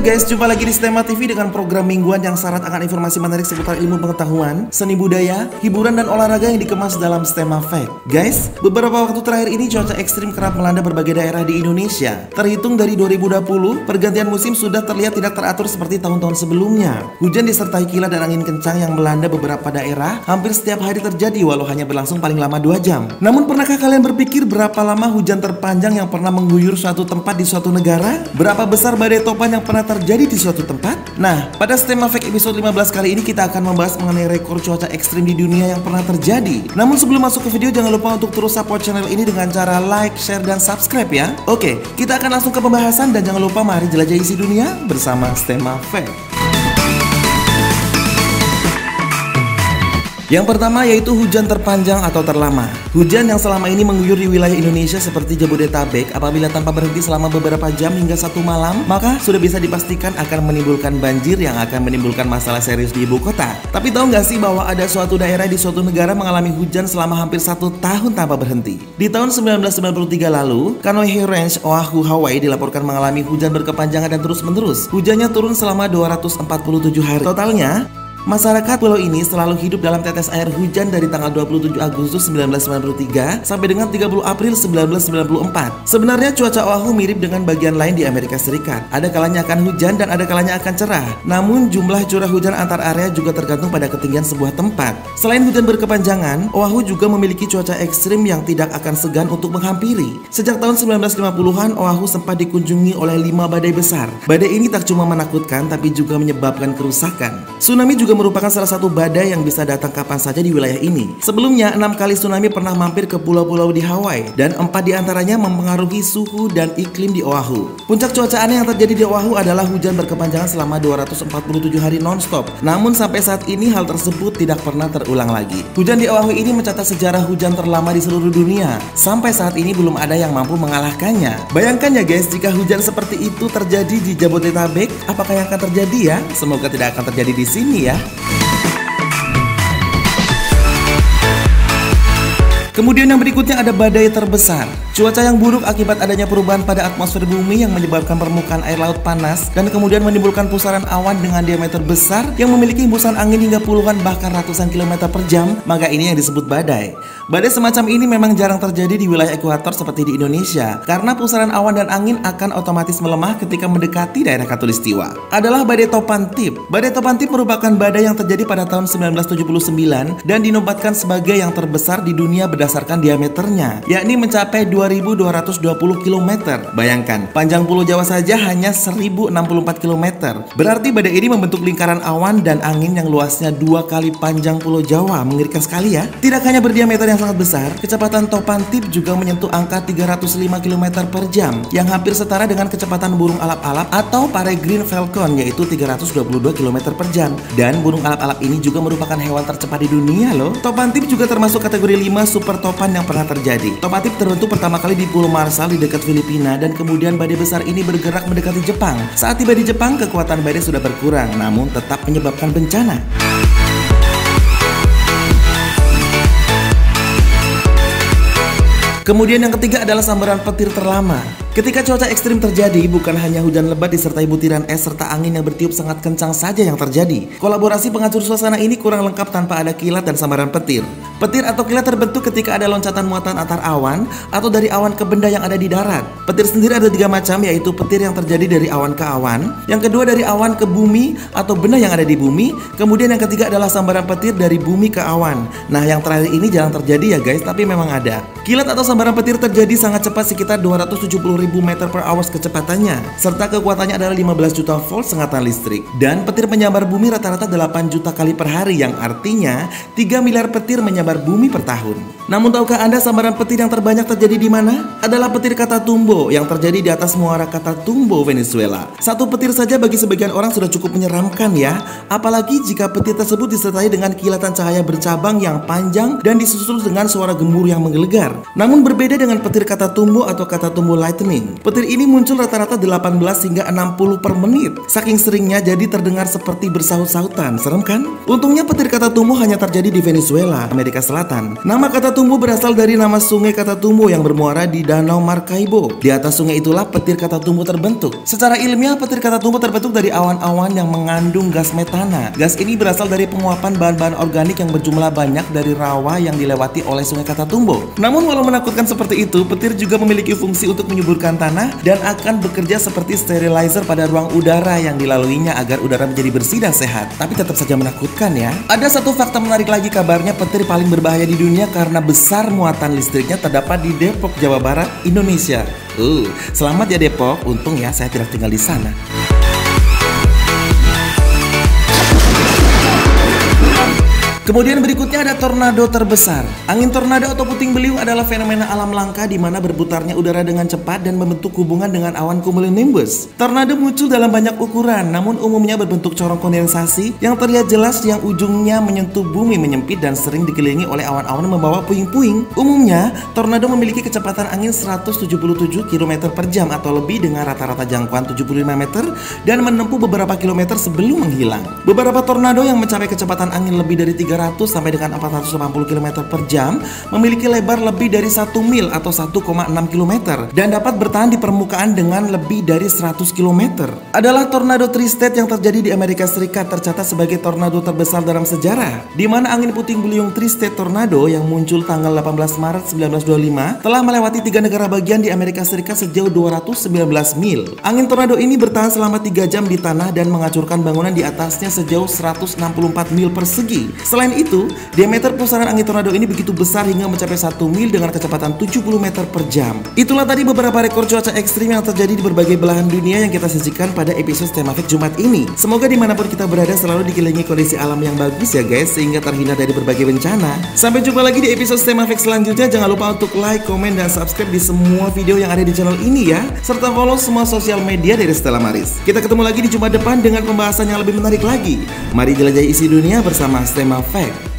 guys, jumpa lagi di Stema TV dengan program mingguan yang syarat akan informasi menarik seputar ilmu pengetahuan, seni budaya, hiburan dan olahraga yang dikemas dalam Stema Fact. Guys, beberapa waktu terakhir ini cuaca ekstrim kerap melanda berbagai daerah di Indonesia. Terhitung dari 2020, pergantian musim sudah terlihat tidak teratur seperti tahun-tahun sebelumnya. Hujan disertai kilat dan angin kencang yang melanda beberapa daerah hampir setiap hari terjadi walau hanya berlangsung paling lama 2 jam. Namun pernahkah kalian berpikir berapa lama hujan terpanjang yang pernah mengguyur suatu tempat di suatu negara? Berapa besar badai topan yang pernah terjadi di suatu tempat? Nah, pada Stema Fact episode 15 kali ini kita akan membahas mengenai rekor cuaca ekstrim di dunia yang pernah terjadi. Namun sebelum masuk ke video, jangan lupa untuk terus support channel ini dengan cara like, share, dan subscribe ya. Oke, kita akan langsung ke pembahasan dan jangan lupa mari jelajah isi dunia bersama Stema Fact. Yang pertama yaitu hujan terpanjang atau terlama. Hujan yang selama ini mengguyur di wilayah Indonesia seperti Jabodetabek apabila tanpa berhenti selama beberapa jam hingga 1 malam, maka sudah bisa dipastikan akan menimbulkan banjir yang akan menimbulkan masalah serius di ibu kota. Tapi tahu nggak sih bahwa ada suatu daerah di suatu negara mengalami hujan selama hampir 1 tahun tanpa berhenti? Di tahun 1993 lalu, Kaneohe Range, Oahu, Hawaii dilaporkan mengalami hujan berkepanjangan dan terus-menerus. Hujannya turun selama 247 hari. Totalnya, masyarakat pulau ini selalu hidup dalam tetes air hujan dari tanggal 27 Agustus 1993 sampai dengan 30 April 1994. Sebenarnya cuaca Oahu mirip dengan bagian lain di Amerika Serikat. Ada kalanya akan hujan dan ada kalanya akan cerah. Namun jumlah curah hujan antar area juga tergantung pada ketinggian sebuah tempat. Selain hujan berkepanjangan, Oahu juga memiliki cuaca ekstrim yang tidak akan segan untuk menghampiri. Sejak tahun 1950-an, Oahu sempat dikunjungi oleh 5 badai besar. Badai ini tak cuma menakutkan tapi juga menyebabkan kerusakan. Tsunami juga merupakan salah satu badai yang bisa datang kapan saja di wilayah ini. Sebelumnya, 6 kali tsunami pernah mampir ke pulau-pulau di Hawaii dan 4 diantaranya mempengaruhi suhu dan iklim di Oahu. Puncak cuaca aneh yang terjadi di Oahu adalah hujan berkepanjangan selama 247 hari non-stop. Namun sampai saat ini hal tersebut tidak pernah terulang lagi. Hujan di Oahu ini mencatat sejarah hujan terlama di seluruh dunia. Sampai saat ini belum ada yang mampu mengalahkannya. Bayangkan ya guys, jika hujan seperti itu terjadi di Jabodetabek, apakah yang akan terjadi ya? Semoga tidak akan terjadi di sini ya. Kemudian yang berikutnya ada badai terbesar. Cuaca yang buruk akibat adanya perubahan pada atmosfer bumi yang menyebabkan permukaan air laut panas dan kemudian menimbulkan pusaran awan dengan diameter besar yang memiliki hembusan angin hingga puluhan bahkan ratusan kilometer per jam, maka ini yang disebut badai. Badai semacam ini memang jarang terjadi di wilayah ekuator seperti di Indonesia karena pusaran awan dan angin akan otomatis melemah ketika mendekati daerah khatulistiwa. Adalah badai Topantip. Badai Topantip merupakan badai yang terjadi pada tahun 1979 dan dinobatkan sebagai yang terbesar di dunia berdasarkan diameternya, yakni mencapai 2.220 km. Bayangkan, panjang Pulau Jawa saja hanya 1.064 km. Berarti badai ini membentuk lingkaran awan dan angin yang luasnya 2 kali panjang Pulau Jawa. Mengerikan sekali ya. Tidak hanya berdiameter yang sangat besar, kecepatan Topantip juga menyentuh angka 305 km per jam, yang hampir setara dengan kecepatan burung alap-alap atau peregrine falcon, yaitu 322 km per jam. Dan burung alap-alap ini juga merupakan hewan tercepat di dunia loh. Topantip juga termasuk kategori 5 super topan yang pernah terjadi. Topantip terbentuk pertama kali di Pulau Marshall di dekat Filipina dan kemudian badai besar ini bergerak mendekati Jepang. Saat tiba di Jepang, kekuatan badai sudah berkurang, namun tetap menyebabkan bencana. Kemudian yang ketiga adalah sambaran petir terlama. Ketika cuaca ekstrim terjadi, bukan hanya hujan lebat disertai butiran es serta angin yang bertiup sangat kencang saja yang terjadi. Kolaborasi penghancur suasana ini kurang lengkap tanpa ada kilat dan sambaran petir. Petir atau kilat terbentuk ketika ada loncatan muatan antar awan atau dari awan ke benda yang ada di darat. Petir sendiri ada 3 macam, yaitu petir yang terjadi dari awan ke awan, yang kedua dari awan ke bumi atau benda yang ada di bumi, kemudian yang ketiga adalah sambaran petir dari bumi ke awan. Nah, yang terakhir ini jarang terjadi ya guys, tapi memang ada. Kilat atau sambaran petir terjadi sangat cepat, sekitar 270.000 meter per hour kecepatannya, serta kekuatannya adalah 15 juta volt sengatan listrik. Dan petir menyambar bumi rata-rata 8 juta kali per hari, yang artinya 3 miliar petir menyambar bumi per tahun. Namun tahukah Anda sambaran petir yang terbanyak terjadi di mana? Adalah petir Catatumbo yang terjadi di atas muara Catatumbo, Venezuela. Satu petir saja bagi sebagian orang sudah cukup menyeramkan ya, apalagi jika petir tersebut disertai dengan kilatan cahaya bercabang yang panjang dan disusul dengan suara gemuruh yang menggelegar. Namun Namun berbeda dengan petir Catatumbo atau Catatumbo lightning, petir ini muncul rata-rata 18 hingga 60 per menit. Saking seringnya jadi terdengar seperti bersaut-sautan. Serem kan? Untungnya petir Catatumbo hanya terjadi di Venezuela, Amerika Selatan. Nama Catatumbo berasal dari nama sungai Catatumbo yang bermuara di Danau Maracaibo. Di atas sungai itulah petir Catatumbo terbentuk. Secara ilmiah, petir Catatumbo terbentuk dari awan-awan yang mengandung gas metana. Gas ini berasal dari penguapan bahan-bahan organik yang berjumlah banyak dari rawa yang dilewati oleh sungai Catatumbo. Namun walau menakutkan seperti itu, petir juga memiliki fungsi untuk menyuburkan tanah dan akan bekerja seperti sterilizer pada ruang udara yang dilaluinya agar udara menjadi bersih dan sehat. Tapi tetap saja menakutkan ya. Ada satu fakta menarik lagi, kabarnya petir paling berbahaya di dunia karena besar muatan listriknya terdapat di Depok, Jawa Barat, Indonesia. Selamat ya Depok, untung ya saya tidak tinggal di sana. Kemudian berikutnya ada tornado terbesar. Angin tornado atau puting beliung adalah fenomena alam langka di mana berputarnya udara dengan cepat dan membentuk hubungan dengan awan cumulonimbus. Tornado muncul dalam banyak ukuran, namun umumnya berbentuk corong kondensasi yang terlihat jelas yang ujungnya menyentuh bumi menyempit dan sering dikelilingi oleh awan-awan membawa puing-puing. Umumnya, tornado memiliki kecepatan angin 177 km per jam atau lebih dengan rata-rata jangkauan 75 meter dan menempuh beberapa kilometer sebelum menghilang. Beberapa tornado yang mencapai kecepatan angin lebih dari 300 sampai dengan 480 km per jam memiliki lebar lebih dari 1 mil atau 1,6 km dan dapat bertahan di permukaan dengan lebih dari 100 km. Adalah tornado Tri-State yang terjadi di Amerika Serikat, tercatat sebagai tornado terbesar dalam sejarah, di mana angin puting beliung Tri-State Tornado yang muncul tanggal 18 Maret 1925 telah melewati 3 negara bagian di Amerika Serikat sejauh 219 mil. Angin tornado ini bertahan selama 3 jam di tanah dan menghancurkan bangunan di atasnya sejauh 164 mil persegi. Selain itu, diameter pusaran angin tornado ini begitu besar hingga mencapai 1 mil dengan kecepatan 70 meter per jam. Itulah tadi beberapa rekor cuaca ekstrim yang terjadi di berbagai belahan dunia yang kita sajikan pada episode Tema Fact Jumat ini. Semoga dimanapun kita berada selalu dikelilingi kondisi alam yang bagus ya guys, sehingga terhindar dari berbagai bencana. Sampai jumpa lagi di episode Tema Fact selanjutnya. Jangan lupa untuk like, komen, dan subscribe di semua video yang ada di channel ini ya, serta follow semua sosial media dari Stella Maris. Kita ketemu lagi di Jumat depan dengan pembahasan yang lebih menarik lagi. Mari jelajahi isi dunia bersama Tema Fact.